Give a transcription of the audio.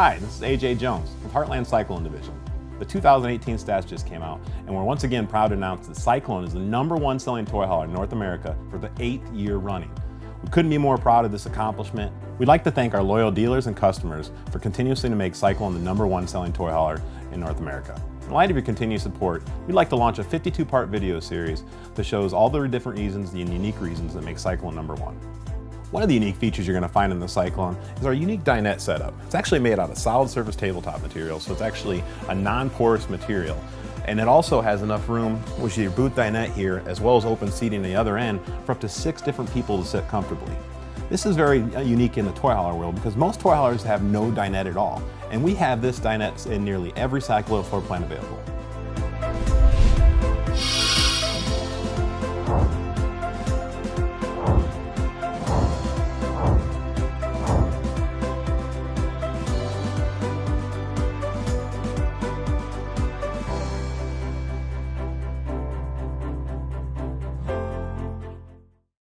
Hi, this is AJ Jones with Heartland Cyclone Division. The 2018 stats just came out, and we're once again proud to announce that Cyclone is the #1 selling toy hauler in North America for the 8th year running. We couldn't be more proud of this accomplishment. We'd like to thank our loyal dealers and customers for continuously to make Cyclone the #1 selling toy hauler in North America. In light of your continued support, we'd like to launch a 52-part video series that shows all the different reasons and unique reasons that make Cyclone #1. One of the unique features you're going to find in the Cyclone is our unique dinette setup. It's actually made out of solid surface tabletop material, so it's actually a non-porous material. And it also has enough room with your boot dinette here, as well as open seating on the other end for up to 6 different people to sit comfortably. This is very unique in the toy hauler world because most toy haulers have no dinette at all. And we have this dinette in nearly every Cyclone floor plan available.